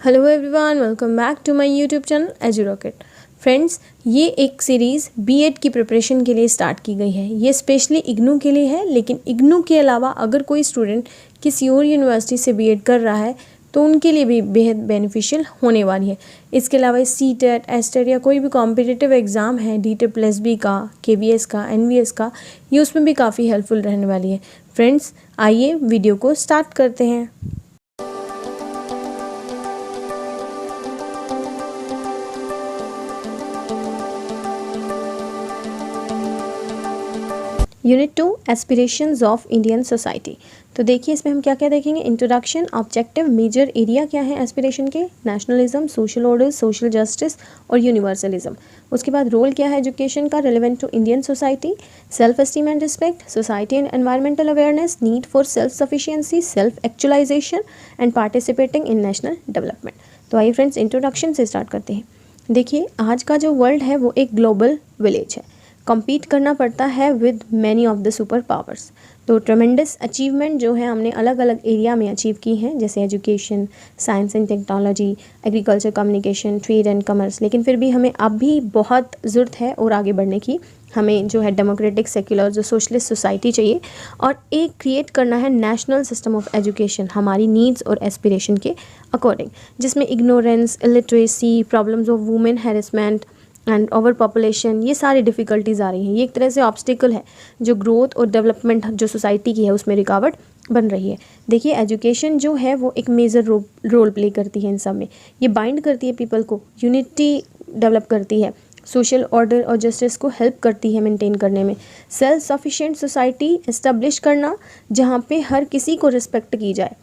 Hello everyone, welcome back to my YouTube channel Edu Rocket. Friends, ये एक series BEd की preparation के लिए स्टार्ट की गई है। ये स्पेशली इग्नू के लिए है, लेकिन इग्नू के अलावा अगर कोई स्टूडेंट किसी और यूनिवर्सिटी से बीएड कर रहा है तो उनके लिए भी बेहद बेनिफिशियल होने वाली है। इसके अलावा सीटेट, एस्टेट या कोई भी कॉम्पिटिटिव एग्ज़ाम है, DTET+B का, KVS का, NVS का, ये उसमें भी काफ़ी हेल्पफुल रहने वाली है। फ्रेंड्स, आइए वीडियो को स्टार्ट करते हैं। Unit 2 aspirations of Indian society. तो देखिए इसमें हम क्या क्या देखेंगे। इंट्रोडक्शन, ऑब्जेक्टिव, मेजर एरिया क्या है एस्पिरेशन के, nationalism, social order, social justice और यूनिवर्सलिज्म। उसके बाद रोल क्या है एजुकेशन का relevant to Indian society, self esteem and respect, society and environmental awareness, need for self sufficiency, self actualization and participating in national development. तो आइए friends, introduction से start करते हैं। देखिए, आज का जो वर्ल्ड है वो एक ग्लोबल विलेज है। कम्पीट करना पड़ता है with many of the super powers. तो ट्रेमेंडस अचीवमेंट जो है हमने अलग अलग एरिया में अचीव की हैं, जैसे education, science and technology, agriculture, communication, trade and commerce. लेकिन फिर भी हमें अब भी बहुत ज़रूरत है और आगे बढ़ने की। हमें जो है डेमोक्रेटिक, सेक्युलर, जो सोशलिस्ट सोसाइटी चाहिए और एक क्रिएट करना है नेशनल सिस्टम ऑफ एजुकेशन हमारी नीड्स और एस्पिरेशन के अकॉर्डिंग, जिसमें ignorance, illiteracy, problems of women harassment and over population, ये सारी डिफ़िकल्टीज़ आ रही हैं। ये एक तरह से ऑब्स्टिकल है जो ग्रोथ और डेवलपमेंट जो सोसाइटी की है उसमें रुकावट बन रही है। देखिए, एजुकेशन जो है वो एक मेजर रोल प्ले करती है इन सब में। ये बाइंड करती है पीपल को, यूनिटी डेवलप करती है, सोशल ऑर्डर और जस्टिस को हेल्प करती है मेंटेन करने में, सेल्फ सफिशिएंट सोसाइटी इस्टेब्लिश करना जहाँ पे हर किसी को रिस्पेक्ट की जाए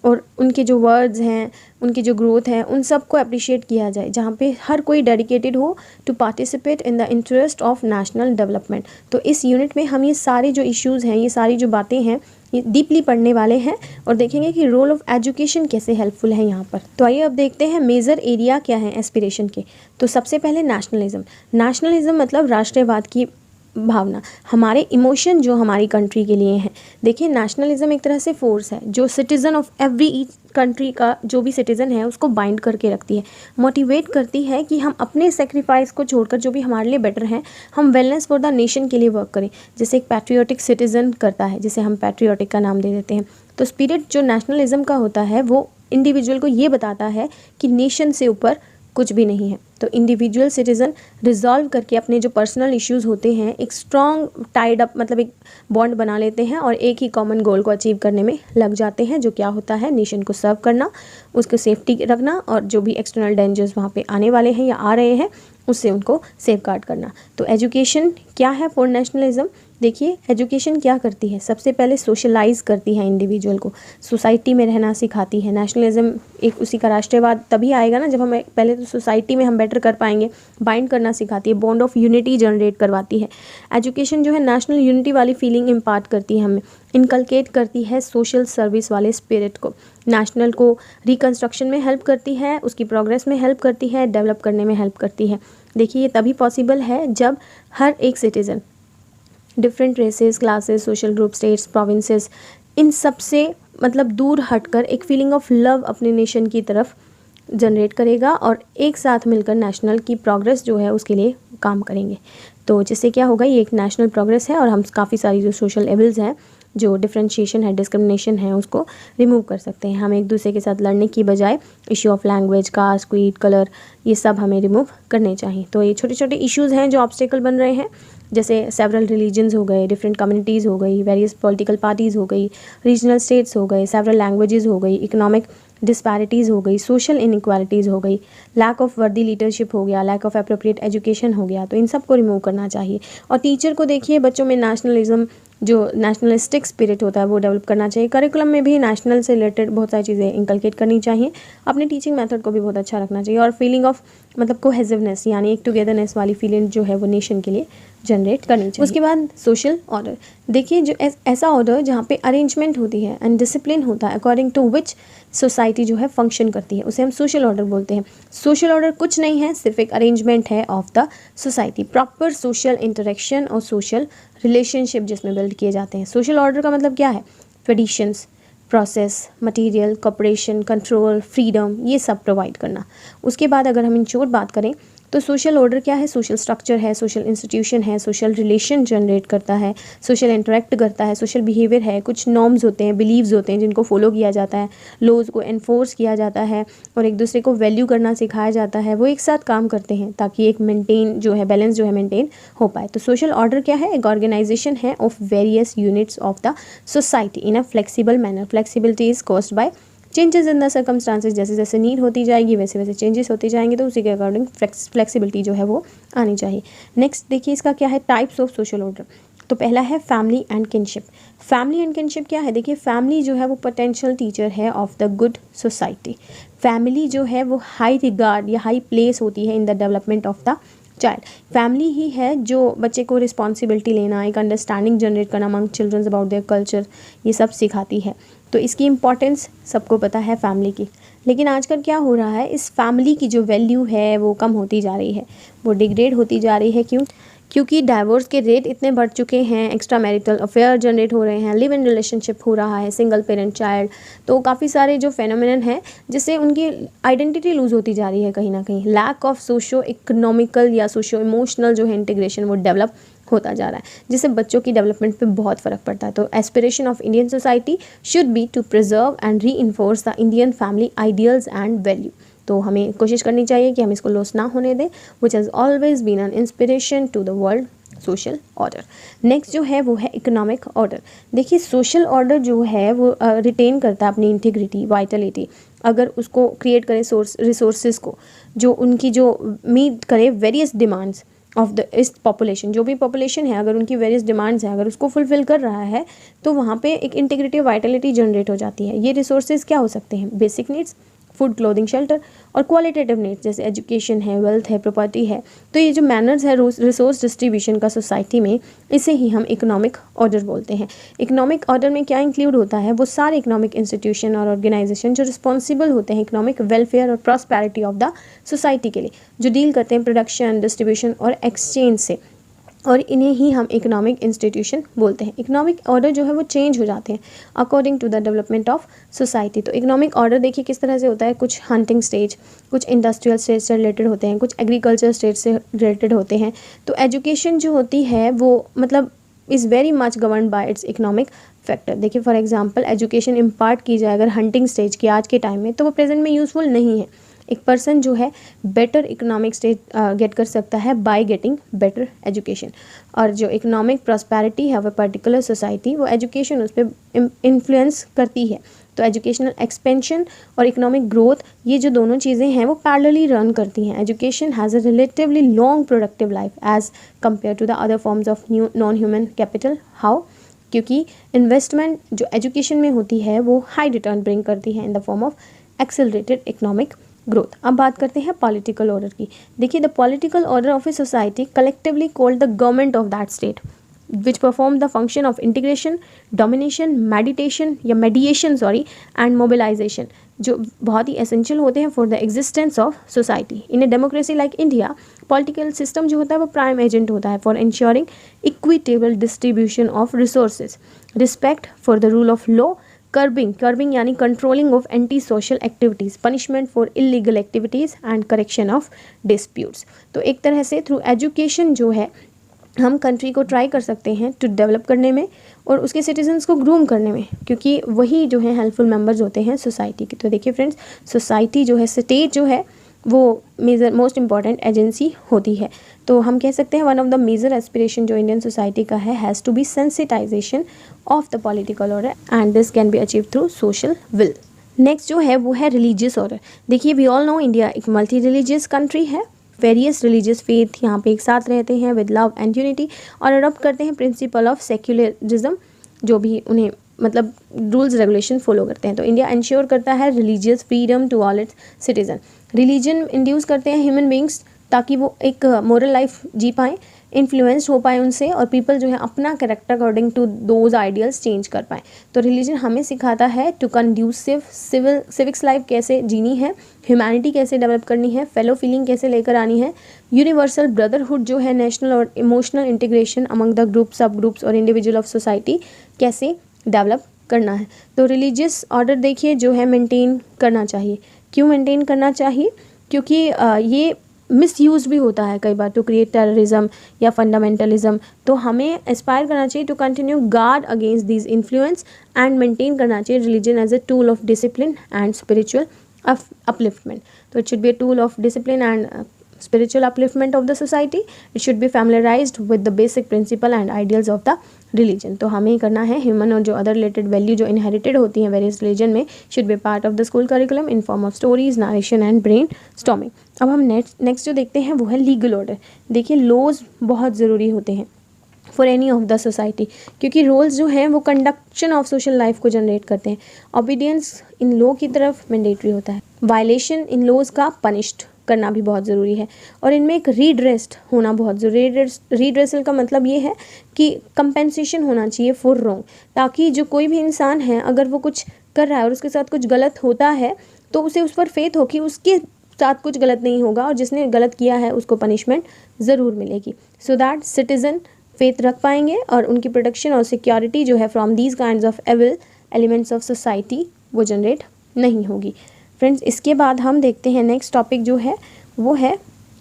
और उनके जो वर्ड्स हैं, उनकी जो ग्रोथ है, उन सब को अप्रिशिएट किया जाए, जहाँ पे हर कोई डेडिकेटेड हो to participate in the interest of national development. तो इस यूनिट में हम ये सारे जो इश्यूज़ हैं, ये सारी जो बातें हैं, ये डीपली पढ़ने वाले हैं और देखेंगे कि रोल ऑफ एजुकेशन कैसे हेल्पफुल है यहाँ पर। तो आइए अब देखते हैं मेजर एरिया क्या है एस्पिरेशन के। तो सबसे पहले नेशनलिज्म। नेशनलिज्म मतलब राष्ट्रवाद की भावना, हमारे इमोशन जो हमारी कंट्री के लिए हैं। देखिए, नेशनलिज्म एक तरह से फोर्स है जो सिटीज़न ऑफ एवरी कंट्री का जो भी सिटीज़न है उसको बाइंड करके रखती है, मोटिवेट करती है कि हम अपने सेक्रीफाइस को छोड़कर जो भी हमारे लिए बेटर है, हम वेलनेस फॉर द नेशन के लिए वर्क करें, जैसे एक पैट्रियोटिक सिटीज़न करता है, जिसे हम पैट्रियोटिक का नाम दे देते हैं। तो स्पिरिट जो नेशनलिज्म का होता है वो इंडिविजुअल को ये बताता है कि नेशन से ऊपर कुछ भी नहीं है। तो इंडिविजुअल सिटीज़न रिजॉल्व करके अपने जो पर्सनल इश्यूज़ होते हैं एक स्ट्रॉन्ग टाइड अप, मतलब एक बॉन्ड बना लेते हैं और एक ही कॉमन गोल को अचीव करने में लग जाते हैं, जो क्या होता है नेशन को सर्व करना, उसको सेफ्टी रखना और जो भी एक्सटर्नल डेंजर्स वहाँ पे आने वाले हैं या आ रहे हैं उससे उनको सेफ गार्ड करना। तो एजुकेशन क्या है फॉर नेशनलिज्म। देखिए, एजुकेशन क्या करती है, सबसे पहले सोशलाइज करती है इंडिविजुअल को, सोसाइटी में रहना सिखाती है। नेशनलिज्म एक उसी का राष्ट्रवाद तभी आएगा ना जब हमें पहले तो सोसाइटी में हम बेटर कर पाएंगे, बाइंड करना सिखाती है, बॉन्ड ऑफ यूनिटी जनरेट करवाती है। एजुकेशन जो है नेशनल यूनिटी वाली फीलिंग इम्पार्ट करती है हमें, इनकलकेट करती है सोशल सर्विस वाले स्पिरिट को, नेशनल को रिकन्स्ट्रक्शन में हेल्प करती है, उसकी प्रोग्रेस में हेल्प करती है, डेवलप करने में हेल्प करती है। देखिए, ये तभी पॉसिबल है जब हर एक citizen different races, classes, social group, states, provinces, इन सब से मतलब दूर हटकर एक फीलिंग ऑफ लव अपने नेशन की तरफ जनरेट करेगा और एक साथ मिलकर नेशनल की प्रोग्रेस जो है उसके लिए काम करेंगे। तो जिससे क्या होगा, ये एक नेशनल प्रोग्रेस है और हम काफ़ी सारी जो सोशल एविल्स हैं, जो डिफ्रेंशिएशन है, डिस्क्रिमिनेशन है, उसको रिमूव कर सकते हैं। हमें एक दूसरे के साथ लड़ने की बजाय issue of language, caste, creed, colour, ये सब हमें रिमूव करने चाहिए। तो ये छोटे छोटे इश्यूज़ हैं जो ऑब्स्टेकल बन रहे हैं, जैसे सेवरल रिलीजन्स हो गए, डिफरेंट कम्युनिटीज़ हो गई, वेरियस पॉलिटिकल पार्टीज़ हो गई, रीजनल स्टेट्स हो गए, सेवरल लैंग्वेजेस हो गई, इकोनॉमिक डिस्पैरिटीज़ हो गई, सोशल इनइक्वालिटीज़ हो गई, लैक ऑफ वर्दी लीडरशिप हो गया, लैक ऑफ एप्रोप्रिएट एजुकेशन हो गया। तो इन सब को रिमूव करना चाहिए और टीचर को देखिए बच्चों में नेशनलिज्म, जो नेशनलिस्टिक स्पिरिट होता है वो डेवलप करना चाहिए। करिकुलम में भी नेशनल से रिलेटेड बहुत सारी चीज़ें इंकलकेट करनी चाहिए। अपने टीचिंग मेथड को भी बहुत अच्छा रखना चाहिए और फीलिंग ऑफ मतलब कोहेसिवनेस, यानी एक टुगेदरनेस वाली फीलिंग जो है वो नेशन के लिए जनरेट करनी चाहिए। उसके बाद सोशल ऑर्डर। देखिए, जो ऐसा ऑर्डर जहाँ पे अरेंजमेंट होती है एंड डिसिप्लिन होता है, अकॉर्डिंग टू विच सोसाइटी जो है फंक्शन करती है, उसे हम सोशल ऑर्डर बोलते हैं। सोशल ऑर्डर कुछ नहीं है, सिर्फ एक अरेंजमेंट है of the society, proper social interaction और सोशल रिलेशनशिप जिसमें बिल्ड किए जाते हैं। सोशल ऑर्डर का मतलब क्या है, traditions, process, material, cooperation, control, freedom, ये सब प्रोवाइड करना। उसके बाद अगर हम इन शॉर्ट बात करें तो सोशल ऑर्डर क्या है? सोशल स्ट्रक्चर है, सोशल इंस्टीट्यूशन है, सोशल रिलेशन जनरेट करता है, सोशल इंटरेक्ट करता है, सोशल बिहेवियर है, कुछ नॉर्म्स होते हैं, बिलीव्स होते हैं जिनको फॉलो किया जाता है, लॉज को एनफोर्स किया जाता है और एक दूसरे को वैल्यू करना सिखाया जाता है। वो एक साथ काम करते हैं ताकि एक मेंटेन जो है बैलेंस जो है मेंटेन हो पाए। तो सोशल ऑर्डर क्या है? एक ऑर्गेनाइजेशन है of various units of the society in a flexible manner. Flexibility is caused by changes in the circumstances. जैसे जैसे नीड होती जाएगी वैसे वैसे चेंजेस होते जाएंगे, तो उसी के अकॉर्डिंग फ्लेक्सिबिलिटी जो है वो आनी चाहिए। नेक्स्ट देखिए इसका क्या है? Types of social order. तो पहला है family and kinship. Family and kinship क्या है? देखिए फैमिली जो है वो पोटेंशियल टीचर है of the good society. Family जो है वो हाई रिगार्ड या हाई प्लेस होती है in the development of the child. Family ही है जो बच्चे को रिस्पॉन्सिबिलिटी लेना, एक अंडरस्टैंडिंग जनरेट करना among childrens about their culture, ये सब सिखाती है। तो इसकी इम्पॉर्टेंस सबको पता है फैमिली की। लेकिन आजकल क्या हो रहा है, इस फैमिली की जो वैल्यू है वो कम होती जा रही है, वो डिग्रेड होती जा रही है। क्यों? क्योंकि डाइवोर्स के रेट इतने बढ़ चुके हैं, एक्स्ट्रा मैरिटल अफेयर जनरेट हो रहे हैं, लिव इन रिलेशनशिप हो रहा है, सिंगल पेरेंट चाइल्ड, तो काफ़ी सारे जो फेनोमेनन हैं जिससे उनकी आइडेंटिटी लूज़ होती जा रही है कहीं ना कहीं। लैक ऑफ सोशो इकोनॉमिकल या सोशो इमोशनल जो है इंटीग्रेशन वो डेवलप होता जा रहा है, जिससे बच्चों की डेवलपमेंट पे बहुत फ़र्क पड़ता है। तो aspiration of Indian society should be to preserve and reinforce the Indian family ideals and value. तो हमें कोशिश करनी चाहिए कि हम इसको लॉस ना होने दें, which has always been an inspiration to the world social order. Next जो है वो है इकोनॉमिक ऑर्डर। देखिए सोशल ऑर्डर जो है वो रिटेन करता है अपनी इंटीग्रिटी, वाइटलिटी, अगर उसको क्रिएट करे रिसोर्सेज को जो उनकी जो मीट करे वेरियस डिमांड्स ऑफ द इस पॉपुलेशन। जो भी पॉपुलेशन है अगर उनकी वेरियस डिमांड्स हैं, अगर उसको फुलफिल कर रहा है तो वहाँ पे एक इंटीग्रिटी वाइटलिटी जनरेट हो जाती है। ये रिसोर्सेज क्या हो सकते हैं? Basic needs, food, clothing, shelter, और क्वालिटेटिव नीड्स जैसे एजुकेशन है, वेल्थ है, प्रॉपर्टी है। तो ये जो मैनर्स है रिसोर्स डिस्ट्रीब्यूशन का सोसाइटी में, इसे ही हम इकोनॉमिक ऑर्डर बोलते हैं। इकोनॉमिक ऑर्डर में क्या इंक्लूड होता है? वो सारे इकोनॉमिक इंस्टीट्यूशन और ऑर्गेनाइजेशन जो रिस्पॉन्सिबल होते हैं इकोनॉमिक वेलफेयर और प्रॉस्पेरिटी ऑफ द सोसाइटी के लिए, जो डील करते हैं प्रोडक्शन, डिस्ट्रीब्यूशन और एक्सचेंज से, और इन्हें ही हम इकोनॉमिक इंस्टीट्यूशन बोलते हैं। इकोनॉमिक ऑर्डर जो है वो चेंज हो जाते हैं according to the development of society. तो इकोनॉमिक ऑर्डर देखिए किस तरह से होता है, कुछ हंटिंग स्टेज, कुछ इंडस्ट्रियल स्टेज से रिलेटेड होते हैं, कुछ एग्रीकल्चर स्टेज से रिलेटेड होते हैं। तो एजुकेशन जो होती है वो मतलब is very much govern by it's economic factor. देखिए फॉर एग्जांपल एजुकेशन इम्पार्ट की जाए अगर हंटिंग स्टेज की आज के टाइम में, तो वो प्रेजेंट में यूज़फुल नहीं है। एक पर्सन जो है बेटर इकोनॉमिक स्टेज गेट कर सकता है बाय गेटिंग बेटर एजुकेशन। और जो इकोनॉमिक प्रॉस्पेरिटी है वो पर्टिकुलर सोसाइटी, वो एजुकेशन उस पर इन्फ्लुएंस करती है। तो एजुकेशनल एक्सपेंशन और इकोनॉमिक ग्रोथ, ये जो दोनों चीज़ें हैं वो पैरेलली रन करती हैं। Education has a relatively long productive life as compare to the other forms of non human capital. How? क्योंकि इन्वेस्टमेंट जो एजुकेशन में होती है वो हाई रिटर्न ब्रिंग करती है in the form of accelerated economic growth. अब बात करते हैं पॉलिटिकल ऑर्डर की। देखिए the political order of a society collectively called the government of that state which perform the function of integration, domination, मेडिएशन and mobilization, जो बहुत ही essential होते हैं for the existence of society. In a democracy like India, political system जो होता है वो prime agent होता है for ensuring equitable distribution of resources, respect for the rule of law, curbing यानी controlling of anti social activities, punishment for illegal activities and correction of disputes. तो एक तरह से थ्रू एजुकेशन जो है हम कंट्री को ट्राई कर सकते हैं टू डेवलप करने में और उसके सिटीजन्स को ग्रूम करने में, क्योंकि वही जो है हेल्पफुल मेंबर्स होते हैं सोसाइटी के। तो देखिए फ्रेंड्स, सोसाइटी जो है, स्टेट जो है वो मेजर मोस्ट इम्पॉर्टेंट एजेंसी होती है। तो हम कह सकते हैं one of the major aspiration जो इंडियन सोसाइटी का है has to be sensitization of the political order and this can be achieve through social will. Next जो है वो है रिलीजियस ऑर्डर। देखिए वी ऑल नो इंडिया एक मल्टी रिलीजियस कंट्री है। वेरियस रिलीजियस फेथ यहाँ पे एक साथ रहते हैं विद लव एंड यूनिटी और अडॉप्ट करते हैं प्रिंसिपल ऑफ सेक्युलरिज्म, जो भी उन्हें मतलब रूल्स रेगुलेशन फॉलो करते हैं। तो इंडिया इंश्योर करता है religious freedom to all its citizen. Religion induce करते हैं ह्यूमन बींग्स ताकि वो एक मोरल लाइफ जी पाएँ, इन्फ्लुएंस्ड हो पाए उनसे, और पीपल जो है अपना character according to those ideals change कर पाएँ। तो रिलीजन हमें सिखाता है टू कंड्यूसिव सिविक्स लाइफ कैसे जीनी है, ह्यूमैनिटी कैसे डेवलप करनी है, फेलो फीलिंग कैसे लेकर आनी है, यूनिवर्सल ब्रदरहुड जो है, नेशनल और emotional integration among the group, सब ग्रुप्स और इंडिविजुअल ऑफ सोसाइटी कैसे डेवलप करना है। तो रिलीजियस ऑर्डर देखिए जो है मेंटेन करना चाहिए। क्यों मेंटेन करना चाहिए? क्योंकि ये मिसयूज भी होता है कई बार टू क्रिएट टेररिज्म या फंडामेंटलिज्म। तो हमें एस्पायर करना चाहिए to continue guard against this influence and maintain करना चाहिए religion as a tool of discipline and spiritual upliftment. So it should be a tool of discipline and spiritual upliftment of the society. It should be familiarized with the basic principle and ideals of the religion. तो हमें करना है human और जो other related value जो inherited होती हैं various religion में should be part of the school curriculum in form of stories, narration and brainstorming. अब हम नेक्स्ट जो देखते हैं वो है लीगल ऑर्डर। देखिए लॉज बहुत ज़रूरी होते हैं for any of the society, क्योंकि रोल्स जो हैं वो कंडक्शन ऑफ सोशल लाइफ को जनरेट करते हैं। ओबीडियंस इन लॉ की तरफ मैंडेटरी होता है, वायलेशन इन लॉज का पनिश्ड करना भी बहुत ज़रूरी है, और इनमें एक रीड्रेस्ट होना बहुत ज़रूरी है। रीड्रेसल का मतलब ये है कि कंपेंसेशन होना चाहिए फॉर रॉन्ग, ताकि जो कोई भी इंसान है अगर वो कुछ कर रहा है और उसके साथ कुछ गलत होता है तो उसे उस पर फेथ हो कि उसके साथ कुछ गलत नहीं होगा और जिसने गलत किया है उसको पनिशमेंट ज़रूर मिलेगी, सो दैट सिटीज़न फेथ रख पाएंगे और उनकी प्रोटेक्शन और सिक्योरिटी जो है from these kinds of evil elements of society वो जनरेट नहीं होगी। फ्रेंड्स इसके बाद हम देखते हैं नेक्स्ट टॉपिक जो है वो है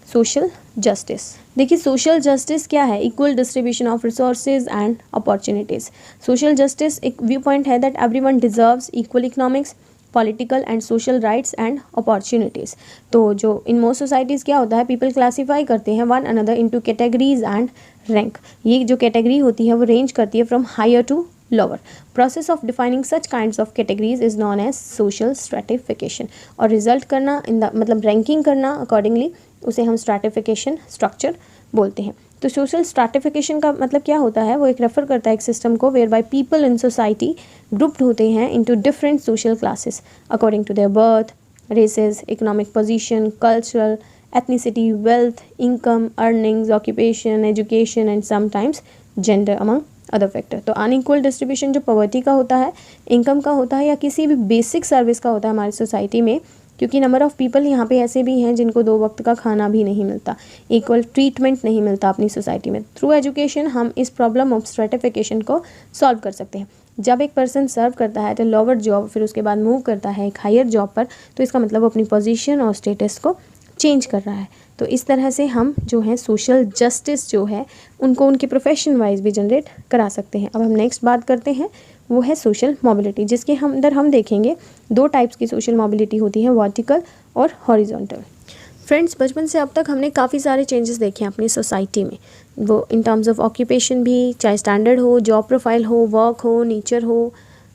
सोशल जस्टिस। देखिए सोशल जस्टिस क्या है? Equal distribution of resources and opportunities. Social justice एक व्यू पॉइंट है that everyone deserves equal economics, political and social rights and opportunities. तो जो इन मोस्ट सोसाइटीज़ क्या होता है, पीपल क्लासीफाई करते हैं one another into categories and rank. ये जो कैटेगरी होती है वो रेंज करती है from higher to lower. Process of defining such kinds of categories is known as social stratification. और रिजल्ट करना इन द मतलब रैंकिंग करना अकॉर्डिंगली उसे हम स्ट्रैटिफिकेशन स्ट्रक्चर बोलते हैं। तो सोशल स्ट्रैटिफिकेशन का मतलब क्या होता है? वो एक रेफर करता है एक सिस्टम को where by people in society grouped होते हैं into different social classes according to their birth, races, economic position, cultural, ethnicity, wealth, income, earnings, occupation, education and sometimes gender among other factor. तो unequal distribution जो poverty का होता है, income का होता है या किसी भी बेसिक सर्विस का होता है हमारी सोसाइटी में, क्योंकि नंबर ऑफ़ पीपल यहाँ पे ऐसे भी हैं जिनको 2 वक्त का खाना भी नहीं मिलता, इक्वल ट्रीटमेंट नहीं मिलता अपनी सोसाइटी में। थ्रू एजुकेशन हम इस प्रॉब्लम ऑफ स्ट्रैटिफिकेशन को सॉल्व कर सकते हैं। जब एक पर्सन सर्व करता है तो लोअर जॉब फिर उसके बाद मूव करता है एक हायर जॉब पर, तो इसका मतलब वो अपनी पोजीशन और स्टेटस को चेंज कर रहा है। तो इस तरह से हम जो है सोशल जस्टिस जो है उनको उनके प्रोफेशन वाइज भी जनरेट करा सकते हैं। अब हम नेक्स्ट बात करते हैं वो है सोशल मोबिलिटी, जिसके अंदर हम देखेंगे 2 टाइप्स की सोशल मोबिलिटी होती है, वर्टिकल और हॉरिजॉन्टल। फ्रेंड्स बचपन से अब तक हमने काफ़ी सारे चेंजेस देखे हैं अपनी सोसाइटी में, वो इन टर्म्स ऑफ ऑक्यूपेशन भी, चाहे स्टैंडर्ड हो, जॉब प्रोफाइल हो, वर्क हो, नेचर हो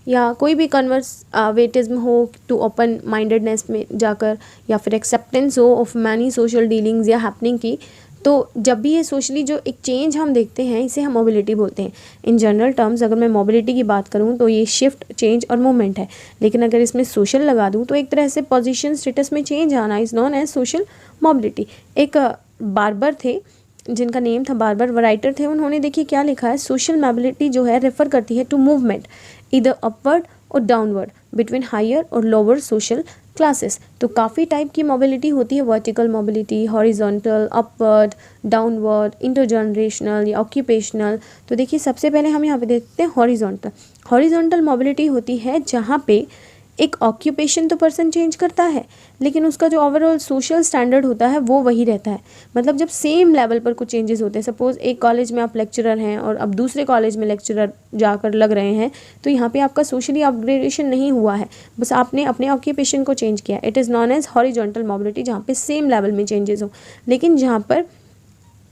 या कोई भी कन्वर्सेटिज्म हो टू ओपन माइंडेडनेस में जाकर, या फिर एक्सेप्टेंस हो ऑफ मैनी सोशल डीलिंग्स या हैपनिंग की। तो जब भी ये सोशली जो एक चेंज हम देखते हैं इसे हम मोबिलिटी बोलते हैं। इन जनरल टर्म्स अगर मैं मोबिलिटी की बात करूँ तो ये शिफ्ट, चेंज और मूवमेंट है, लेकिन अगर इसमें सोशल लगा दूँ तो एक तरह से पोजीशन स्टेटस में चेंज आना is known as social mobility. एक बार्बर थे जिनका नेम था बार्बर, राइटर थे, उन्होंने देखिए क्या लिखा है, सोशल मोबिलिटी जो है रेफर करती है टू मूवमेंट इधर अपवर्ड और डाउनवर्ड बिटवीन हायर और लोअर सोशल क्लासेस। तो काफ़ी टाइप की मोबिलिटी होती है, vertical mobility, horizontal, upward, downward, intergenerational या ऑक्यूपेशनल। तो देखिए सबसे पहले हम यहाँ पे देखते हैं हॉरिजॉन्टल। हॉरिजॉन्टल मोबिलिटी होती है जहाँ पे एक ऑक्यूपेशन तो पर्सन चेंज करता है लेकिन उसका जो ओवरऑल सोशल स्टैंडर्ड होता है वो वही रहता है। मतलब जब सेम लेवल पर कुछ चेंजेस होते हैं, सपोज़ एक कॉलेज में आप लेक्चरर हैं और अब दूसरे कॉलेज में लेक्चरर जाकर लग रहे हैं, तो यहाँ पे आपका सोशली अपग्रेडेशन नहीं हुआ है, बस आपने अपने ऑक्यूपेशन को चेंज किया। It is known as horizontal mobility, जहाँ पे सेम लेवल में चेंजेस हो। लेकिन जहाँ पर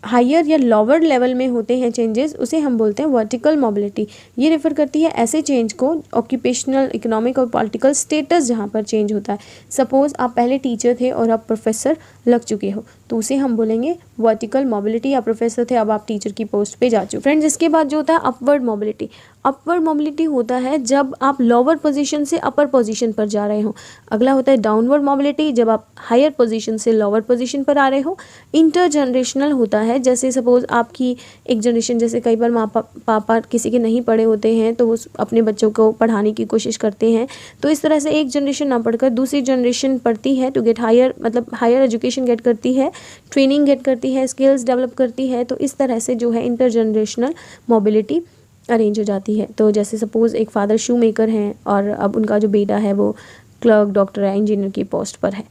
हायर या लोअर लेवल में होते हैं चेंजेस, उसे हम बोलते हैं वर्टिकल मोबिलिटी। ये रेफर करती है ऐसे चेंज को, ऑक्यूपेशनल, इकोनॉमिक और पॉलिटिकल स्टेटस जहाँ पर चेंज होता है। सपोज़ आप पहले टीचर थे और अब प्रोफेसर लग चुके हो, तो उसे हम बोलेंगे वर्टिकल मोबिलिटी, या प्रोफेसर थे अब आप टीचर की पोस्ट पे जा चुके। फ्रेंड्स इसके बाद जो होता है अपवर्ड मोबिलिटी। अपवर्ड मोबिलिटी होता है जब आप लोअर पोजीशन से अपर पोजीशन पर जा रहे हो। अगला होता है डाउनवर्ड मोबिलिटी, जब आप हायर पोजीशन से लोअर पोजीशन पर आ रहे हो। इंटरजनरेशनल होता है, जैसे सपोज़ आपकी एक जनरेशन, जैसे कई बार माँ पापा किसी के नहीं पढ़े होते हैं तो वो अपने बच्चों को पढ़ाने की कोशिश करते हैं, तो इस तरह से एक जनरेशन ना पढ़कर दूसरी जनरेशन पढ़ती है टू गेट हायर, मतलब हायर एजुकेशन गेट करती है, ट्रेनिंग गेट करती है, स्किल्स डेवलप करती है। तो इस तरह से जो है इंटरजनरेशनल मोबिलिटी अरेंज हो जाती है। तो जैसे सपोज़ एक फादर शू मेकर हैं और अब उनका जो बेटा है वो क्लर्क, डॉक्टर या इंजीनियर की पोस्ट पर है।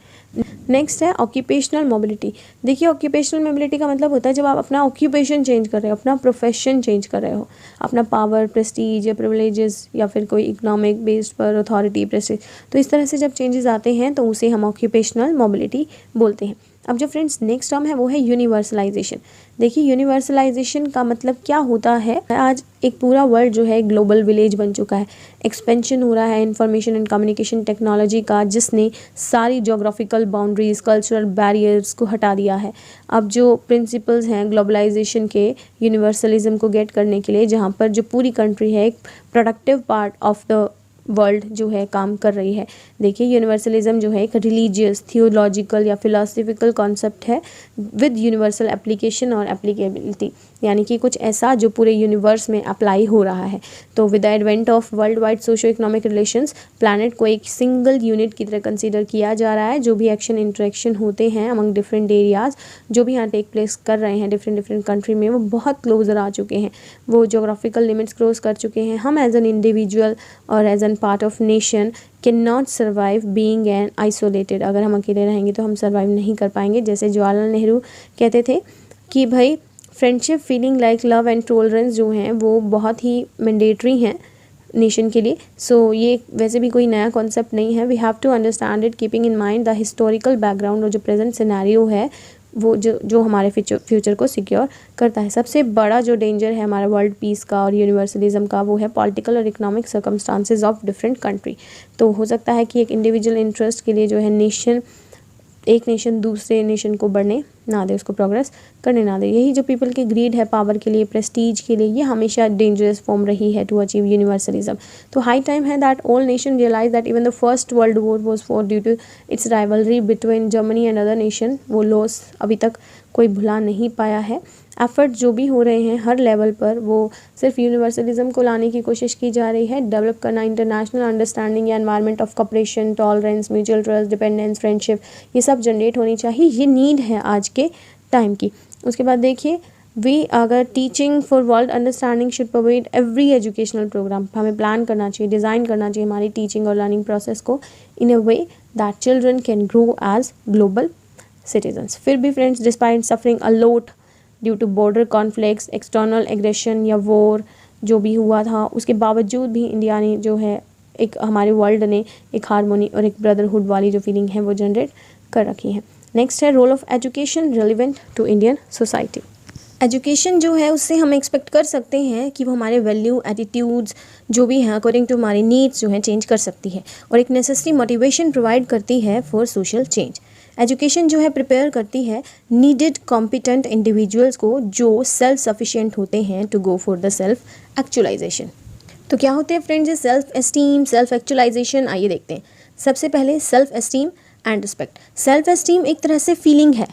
नेक्स्ट है ऑक्यूपेशनल मोबिलिटी। देखिए ऑक्यूपेशनल मोबिलिटी का मतलब होता है जब आप अपना ऑक्यूपेशन चेंज कर रहे हो, अपना प्रोफेशन चेंज कर रहे हो, अपना पावर, प्रेस्टीज या प्रिविलेजेस या फिर कोई इकोनॉमिक बेस्ड पर अथॉरिटी, प्रेस्टीज, तो इस तरह से जब चेंजेस आते हैं तो उसे हम ऑक्यूपेशनल मोबिलिटी बोलते हैं। अब जो फ्रेंड्स नेक्स्ट टर्म है वो है यूनिवर्सलाइजेशन। देखिए यूनिवर्सलाइजेशन का मतलब क्या होता है, आज एक पूरा वर्ल्ड जो है ग्लोबल विलेज बन चुका है, एक्सपेंशन हो रहा है इंफॉर्मेशन एंड कम्युनिकेशन टेक्नोलॉजी का, जिसने सारी जोग्राफिकल बाउंड्रीज, कल्चरल बैरियर्स को हटा दिया है। अब जो प्रिंसिपल्स हैं ग्लोबलाइजेशन के, यूनिवर्सलिज्म को गेट करने के लिए, जहाँ पर जो पूरी कंट्री है एक productive part of the world जो है काम कर रही है। देखिए यूनिवर्सलिज्म जो है एक रिलीजियस, थियोलॉजिकल या फिलोसफिकल कॉन्सेप्ट है विद यूनिवर्सल एप्लीकेशन और एप्लीकेबिलिटी, यानी कि कुछ ऐसा जो पूरे यूनिवर्स में अप्लाई हो रहा है। तो with the advent of world wide socio economic relations, planet को एक सिंगल यूनिट की तरह कंसीडर किया जा रहा है। जो भी एक्शन इंटरेक्शन होते हैं अमंग डिफरेंट एरियाज, जो भी यहाँ टेक प्लेस कर रहे हैं डिफरेंट कंट्री में, वो बहुत क्लोजर आ चुके हैं, वो जोग्राफिकल लिमिट्स क्रॉस कर चुके हैं। हम एज एन इंडिविजुअल और as an part of nation can not survive being an isolated. अगर हम अकेले रहेंगे तो हम सर्वाइव नहीं कर पाएंगे। जैसे जवाहरलाल नेहरू कहते थे कि भाई friendship, feeling like love and tolerance जो हैं वो बहुत ही मैंडेटरी हैं नेशन के लिए। सो ये वैसे भी कोई नया कॉन्सेप्ट नहीं है। We have to understand it keeping in mind the historical background और जो प्रेजेंट सिनेरियो है वो जो हमारे फ्यूचर को सिक्योर करता है। सबसे बड़ा जो डेंजर है हमारा वर्ल्ड पीस का और यूनिवर्सलिज्म का, वो है पॉलिटिकल और economic circumstances of different country. तो हो सकता है कि एक इंडिविजुअल इंटरेस्ट के लिए जो है एक नेशन दूसरे नेशन को बढ़ने ना दे, उसको प्रोग्रेस करने ना दे। यही जो पीपल की ग्रीड है पावर के लिए, प्रेस्टीज के लिए, ये हमेशा डेंजरस फॉर्म रही है टू अचीव यूनिवर्सलिज्म। तो हाई टाइम है that all nation realize that even the first world war was for due to its rivalry between Germany and other nation. वो लॉस अभी तक कोई भुला नहीं पाया है। एफर्ट जो भी हो रहे हैं हर लेवल पर, वो सिर्फ यूनिवर्सलिज्म को लाने की कोशिश की जा रही है। डेवलप करना इंटरनेशनल अंडरस्टैंडिंग या environment of corporation, tolerance, mutual trust, dependence, friendship, ये सब जनरेट होनी चाहिए। ये नीड है आज के टाइम की। उसके बाद देखिए अगर teaching for world understanding should provide every educational program, हमें प्लान करना चाहिए, डिज़ाइन करना चाहिए हमारी टीचिंग और लर्निंग प्रोसेस को in a way that children can grow as global citizens. फिर भी friends, despite suffering a lot due to border conflicts, external aggression या वॉर जो भी हुआ था, उसके बावजूद भी इंडिया ने जो है एक, हमारे वर्ल्ड ने एक हारमोनी और एक ब्रदरहुड वाली जो फीलिंग है वो जनरेट कर रखी है। नेक्स्ट है role of education relevant to Indian society. Education जो है उससे हम एक्सपेक्ट कर सकते हैं कि वो हमारे वैल्यू, एटीट्यूड्स जो भी हैं अकॉर्डिंग टू हमारी नीड्स जो हैं चेंज कर सकती है और एक नेसेसरी मोटिवेशन प्रोवाइड करती है फॉर सोशल चेंज। एजुकेशन जो है प्रिपेयर करती है नीडेड कॉम्पिटेंट इंडिविजुअल्स को जो सेल्फ सफिशिएंट होते हैं to go for the self actualization. तो क्या होते हैं फ्रेंड्स ये सेल्फ एस्टीम, सेल्फ एक्चुअलाइजेशन? आइए देखते हैं। सबसे पहले self esteem and respect. Self esteem एक तरह से फीलिंग है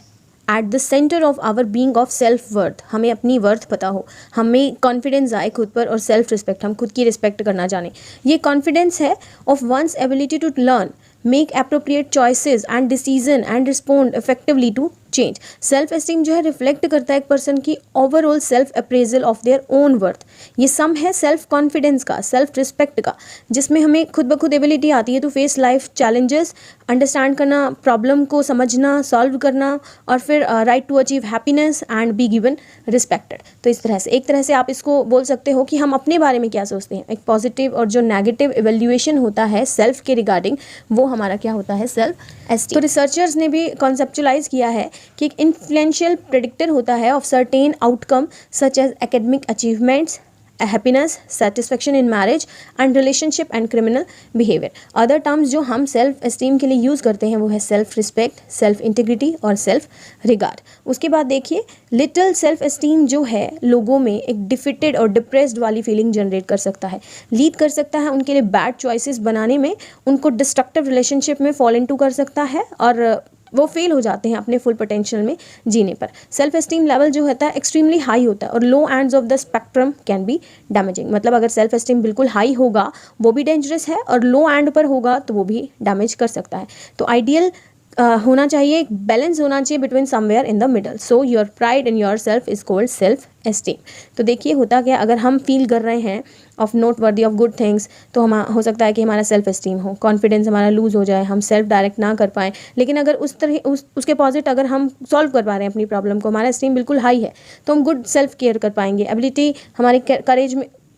at the centre of our being of self worth. हमें अपनी वर्थ पता हो, हमें कॉन्फिडेंस आए खुद पर, और सेल्फ रिस्पेक्ट, हम खुद की रिस्पेक्ट करना जाने। ये कॉन्फिडेंस है of one's ability to learn, make appropriate choices and decision and respond effectively to change. Self esteem जो है रिफ्लेक्ट करता है एक पर्सन की overall self appraisal of their own worth. ये सम है सेल्फ कॉन्फिडेंस का, सेल्फ रिस्पेक्ट का, जिसमें हमें खुद ब खुद एबिलिटी आती है to face life challenges, understand करना, प्रॉब्लम को समझना, सॉल्व करना, और फिर right to achieve happiness and be given respected. तो इस तरह से एक तरह से आप इसको बोल सकते हो कि हम अपने बारे में क्या सोचते हैं। एक पॉजिटिव और जो नेगेटिव इवेल्युएशन होता है सेल्फ के रिगार्डिंग, वो हमारा क्या होता है, सेल्फ एस्टीम। तो रिसर्चर्स ने भी कॉन्सेप्चुलाइज किया है कि एक इन्फ्लुएंशियल प्रेडिक्टर होता है of certain outcome such as academic achievements, happiness, satisfaction in marriage and relationship and criminal behaviour. Other terms जो हम सेल्फ एस्टीम के लिए यूज़ करते हैं वो है सेल्फ रिस्पेक्ट, सेल्फ इंटीग्रिटी और सेल्फ रिगार्ड। उसके बाद देखिए लिटिल सेल्फ एस्टीम जो है लोगों में एक डिफिटेड और डिप्रेस्ड वाली फीलिंग जनरेट कर सकता है, लीड कर सकता है उनके लिए बैड चॉइसेस बनाने में, उनको डिस्ट्रक्टिव रिलेशनशिप में फॉल इनटू कर सकता है और वो फेल हो जाते हैं अपने फुल पोटेंशियल में जीने पर। सेल्फ एस्टीम लेवल जो होता है एक्सट्रीमली हाई होता है और low ends of the spectrum can be damaging. मतलब अगर सेल्फ एस्टीम बिल्कुल हाई होगा वो भी डेंजरस है और लो एंड पर होगा तो वो भी डैमेज कर सकता है। तो आइडियल होना चाहिए, एक बैलेंस होना चाहिए between somewhere in the middle. So your pride in your self is called self esteem. तो देखिए होता क्या, अगर हम फील कर रहे हैं of note worthy of good things, तो हम हो सकता है कि हमारा सेल्फ एस्टीम हो, कॉन्फिडेंस हमारा लूज हो जाए, हम सेल्फ डायरेक्ट ना कर पाएँ. लेकिन अगर उस तरह उसके अपोजिट अगर हम सॉल्व कर पा रहे हैं अपनी प्रॉब्लम को, हमारा एस्टीम बिल्कुल हाई है, तो हम गुड सेल्फ केयर कर पाएंगे, एबिलिटी हमारी करेज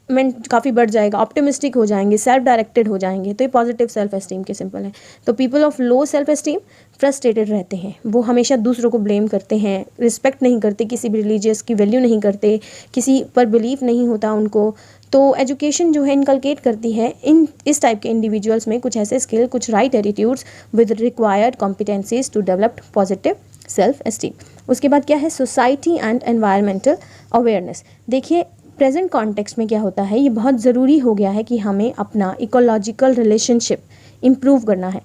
में काफ़ी बढ़ जाएगा, ऑप्टिमिस्टिक हो जाएंगे, सेल्फ डायरेक्टेड हो जाएंगे. तो ये पॉजिटिव सेल्फ एस्टीम के सिंपल है. तो people of low self esteem frustrated रहते हैं, वो हमेशा दूसरों को ब्लेम करते हैं, रिस्पेक्ट नहीं करते, किसी भी रिलीजियस की वैल्यू नहीं करते, किसी पर बिलीव नहीं होता उनको. तो एजुकेशन जो है इनकलकेट करती है इस टाइप के इंडिविजुअल्स में कुछ ऐसे स्किल, कुछ right attitudes with required competencies to develop positive self esteem. उसके बाद क्या है, सोसाइटी एंड एनवायरमेंटल अवेयरनेस. देखिए प्रेजेंट कॉन्टेक्स्ट में क्या होता है, ये बहुत ज़रूरी हो गया है कि हमें अपना इकोलॉजिकल रिलेशनशिप इम्प्रूव करना है,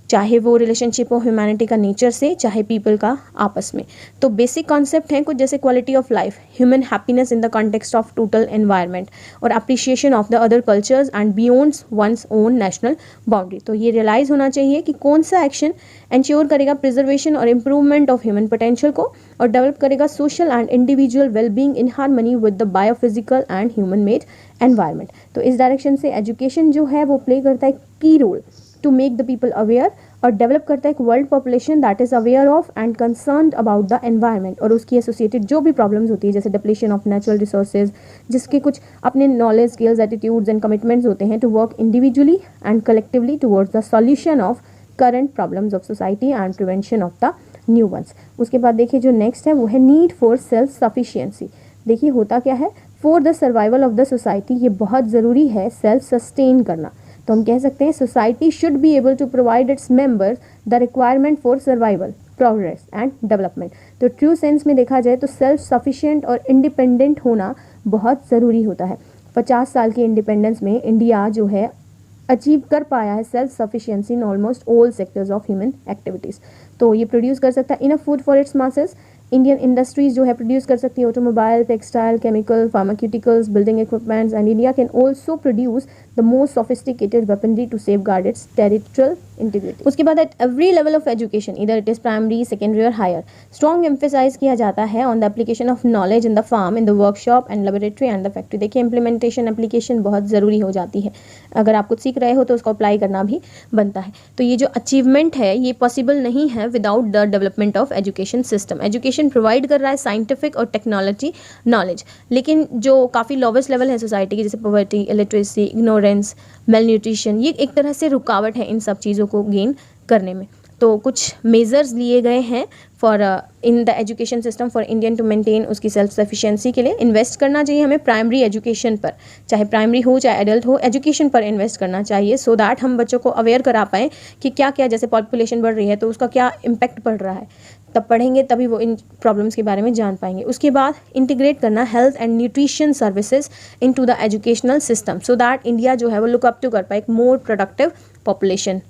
चाहे वो रिलेशनशिप हो ह्यूमैनिटी का नेचर से, चाहे पीपल का आपस में. तो बेसिक कॉन्सेप्ट हैं कुछ जैसे quality of life, human happiness in the context of total environment, और appreciation of the other cultures and beyond one's own national boundary. तो ये रियलाइज़ होना चाहिए कि कौन सा एक्शन इंश्योर करेगा प्रिजर्वेशन और इम्प्रूवमेंट ऑफ ह्यूमन पोटेंशियल को, और डेवलप करेगा social and individual wellbeing in harmony with the biophysical and human made environment. तो इस डायरेक्शन से एजुकेशन जो है वो प्ले करता है की role to make the people aware, और डेवलप करता है एक world population that is aware of and concerned about the environment, और उसकी एसोसिएटेड जो भी प्रॉब्लम्स होती है जैसे डिप्लीशन ऑफ नेचुरल रिसोर्सेज, जिसके कुछ अपने knowledge, skills, attitudes and commitments होते हैं to work individually and collectively towards the solution of current problems of society and prevention of the new ones. उसके बाद देखिए जो नेक्स्ट है वो है नीड फॉर सेल्फ सफिशिएंसी. देखिए होता क्या है, for the survival of the society, ये बहुत ज़रूरी है सेल्फ सस्टेन करना. तो हम कह सकते हैं society should be able to provide its members the requirement for survival, progress and development. तो ट्रू सेंस में देखा जाए तो सेल्फ सफिशिएंट और इंडिपेंडेंट होना बहुत ज़रूरी होता है. 50 साल की इंडिपेंडेंस में इंडिया जो है अचीव कर पाया है self sufficiency in almost all sectors of human activities. तो ये प्रोड्यूस कर सकता है enough food for its masses. Indian industries जो है प्रोड्यूस कर सकती है automobile, textile, chemical, pharmaceuticals, building equipments, and India can also produce the most sophisticated weaponry to safeguard its territorial integrity. उसके बाद at every level of education, इधर it is primary, secondary और higher, strong emphasise किया जाता है on the application of knowledge in the farm, in the workshop and laboratory and the factory. देखिए implementation, application बहुत ज़रूरी हो जाती है. अगर आप कुछ सीख रहे हो तो उसको अप्लाई करना भी बनता है. तो ये जो अचीवमेंट है ये पॉसिबल नहीं है without the development of education system. Education provide कर रहा है साइंटिफिक और टेक्नोलॉजी नॉलेज, लेकिन जो काफ़ी लोवेस्ट लेवल है सोसाइटी की, जैसे poverty, illiteracy, ignorance, mail nutrition, ये एक तरह से रुकावट है इन सब चीज़ों को गेन करने में. तो कुछ मेजर्स लिए गए हैं for in the education system for Indian to maintain उसकी सेल्फ सफिशिएंसी के लिए. इन्वेस्ट करना चाहिए हमें प्राइमरी एजुकेशन पर, चाहे प्राइमरी हो चाहे एडल्ट हो, एजुकेशन पर इन्वेस्ट करना चाहिए सो दैट हम बच्चों को अवेयर करा पाएँ कि क्या क्या, जैसे पॉपुलेशन बढ़ रही है तो उसका क्या इम्पैक्ट पड़ रहा है. तब पढ़ेंगे तभी वो इन प्रॉब्लम्स के बारे में जान पाएंगे. उसके बाद इंटीग्रेट करना health and nutrition services into the educational system so that India जो है वो लुक अप टू कर पाए एक मोर प्रोडक्टिव पॉपुलेशन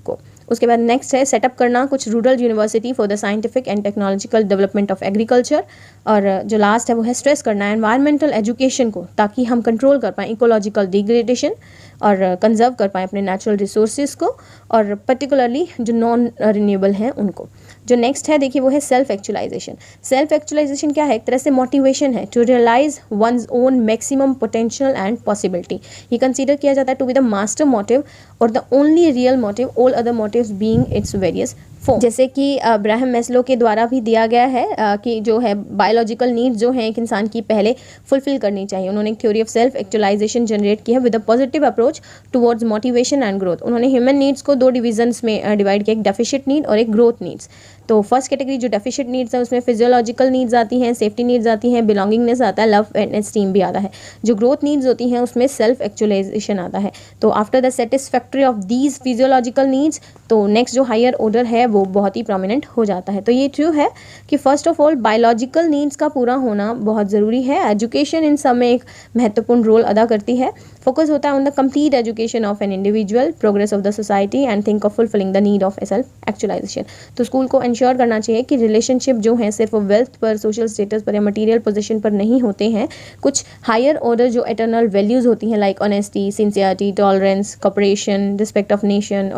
को. उसके बाद नेक्स्ट है सेटअप करना कुछ rural university for the scientific and technological development of agriculture. और जो लास्ट है वो है स्ट्रेस करना एनवायरमेंटल एजुकेशन को, ताकि हम कंट्रोल कर पाएँ इकोलॉजिकल डिग्रेडेशन और कंजर्व कर पाएँ अपने नेचुरल रिसोर्सेज को, और पर्टिकुलरली जो नॉन रिन्यूएबल हैं उनको. जो नेक्स्ट है देखिए वो है सेल्फ एक्चुअलाइजेशन. सेल्फ एक्चुअलाइजेशन क्या है, एक तरह से मोटिवेशन है to realize one's own maximum potential and possibility. ये कंसीडर किया जाता है to be the master motive और the only real motive, all other motives being its various form. जैसे कि अब्राहम मैस्लो के द्वारा भी दिया गया है कि जो है बायोलॉजिकल नीड्स जो हैं एक इंसान की पहले फुलफिल करनी चाहिए. उन्होंने एक theory of self actualization generate की है with a positive approach towards motivation and growth. उन्होंने ह्यूमन नीड्स को 2 डिविजन्स में डिवाइड किया, एक डेफिशिएंट नीड और एक ग्रोथ नीड्स. तो फर्स्ट कैटेगरी जो डेफिशिएंट नीड्स है उसमें फिजियोलॉजिकल नीड्स आती हैं, सेफ्टी नीड्स आती हैं, बिलोंगिंगनेस आता है, लव एंड एस्टीम भी आता है. जो ग्रोथ नीड्स होती हैं उसमें सेल्फ एक्चुअलाइजेशन आता है. तो after the satisfactory of these physiological needs, तो नेक्स्ट जो हायर ऑर्डर है वो बहुत ही प्रोमिनेंट हो जाता है. तो ये ट्रू है कि first of all biological needs का पूरा होना बहुत ज़रूरी है. एजुकेशन इन सब में एक महत्वपूर्ण रोल अदा करती है. फोकस होता है on the complete education of an individual, progress of the society and think of fulfilling the need of self actualization. तो स्कूल को इंश्योर करना चाहिए कि रिलेशनशिप जो है सिर्फ वेल्थ पर, सोशल स्टेटस पर या मटीरियल पोजीशन पर नहीं होते हैं, कुछ हायर ऑर्डर जो एटर्नल वैल्यूज़ होती हैं like honesty, sincerity, tolerance, cooperation, respect of nation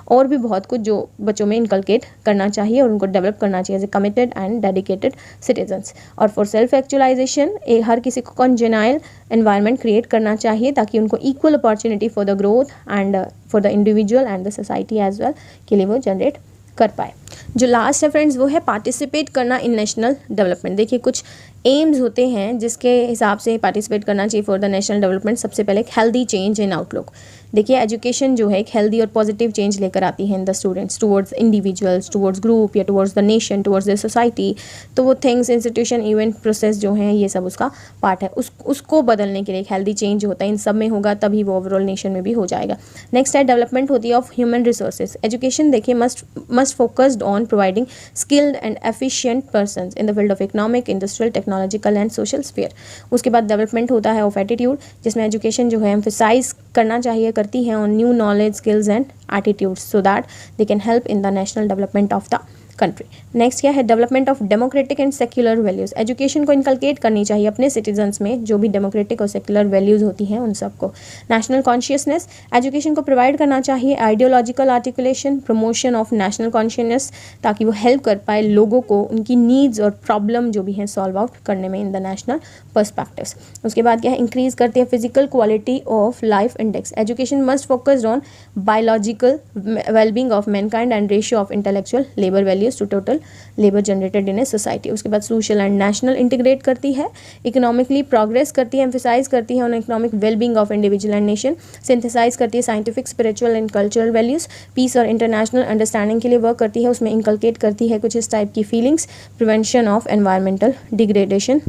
और भी बहुत कुछ जो बच्चों में इनकलकेट करना चाहिए और उनको डेवलप करना चाहिए as a committed and dedicated citizens. और फॉर सेल्फ एक्चुअलाइजेशन हर किसी को कॉन्जेनाइल एनवायरनमेंट क्रिएट करना चाहिए ताकि उनको equal opportunity for the growth and for the individual and the society as well के लिए वो जनरेट कर पाए। जो लास्ट है फ्रेंड्स वो है पार्टिसिपेट करना इन नेशनल डेवलपमेंट। देखिए कुछ एम्स होते हैं जिसके हिसाब से पार्टिसिपेट करना चाहिए फॉर द नेशनल डेवलपमेंट। सबसे पहले एक हेल्दी चेंज इन आउटलुक। देखिए एजुकेशन जो है एक हेल्दी और पॉजिटिव चेंज लेकर आती है in the students towards individuals, towards group या towards the nation, towards the society. तो वो थिंग्स, इंस्टीट्यूशन, इवेंट, प्रोसेस जो हैं ये सब उसका पार्ट है। उसको बदलने के लिए एक हेल्दी चेंज होता है, इन सब में होगा तभी वो ओवरऑल नेशन में भी हो जाएगा। नेक्स्ट है डेवलपमेंट होती है ऑफ ह्यूमन रिसोर्सेज। एजुकेशन देखिए must focused on providing skilled and efficient persons in the field of economic, industrial, technological and social sphere। उसके बाद डेवलपमेंट होता है ऑफ एटीट्यूड, जिसमें एजुकेशन जो है एम्फेसाइज करना चाहिए, करती है on new knowledge, skills and attitudes so that they can help in the national development of the country. Next क्या है development of democratic and secular values. Education को इनकलकेट करनी चाहिए अपने सिटीजन्स में जो भी डेमोक्रेटिक और सेक्युलर वैल्यूज़ होती हैं उन सबको। नेशनल कॉन्शियसनेस, एजुकेशन को प्रोवाइड करना चाहिए ideological articulation, promotion of national consciousness ताकि वो हेल्प कर पाए लोगों को उनकी नीड्स और प्रॉब्लम जो भी हैं सॉल्व आउट करने में इन द नेशनल पर्सपेक्टिव्स। उसके बाद क्या है इंक्रीज करती है physical quality of life index. Education must focused on biological wellbeing of mankind and ratio of intellectual labour values to total labour generated in a society. उसके बाद social and national integrate करती है, economically progress करती है, emphasise करती है on economic wellbeing of individual and nation, synthesise करती है scientific, spiritual and cultural values, peace और इंटरनेशनल अंडरस्टैंडिंग के लिए वर्क करती है, उसमें इंकलकेट करती है कुछ इस टाइप की feelings, prevention of environmental degradation.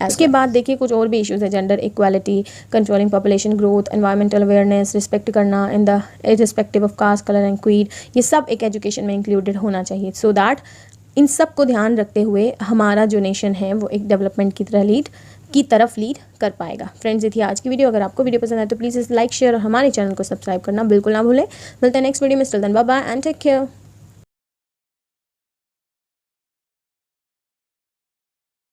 उसके बाद देखिए कुछ और भी इश्यूज है, gender equality, controlling population growth, environmental awareness, respect करना in the irrespective of caste, colour and creed. ये सब एक एजुकेशन में इंक्लूडेड होना चाहिए सो दैट इन सब को ध्यान रखते हुए हमारा जो नेशन है वो एक डेवलपमेंट की तरफ लीड कर पाएगा। फ्रेंड्स ये थी आज की वीडियो। अगर आपको वीडियो पसंद आए तो प्लीज़ इस लाइक, शेयर और हमारे चैनल को सब्सक्राइब करना बिल्कुल ना भूलें। मिलते हैं नेक्स्ट वीडियो में। Till then bye bye and take care.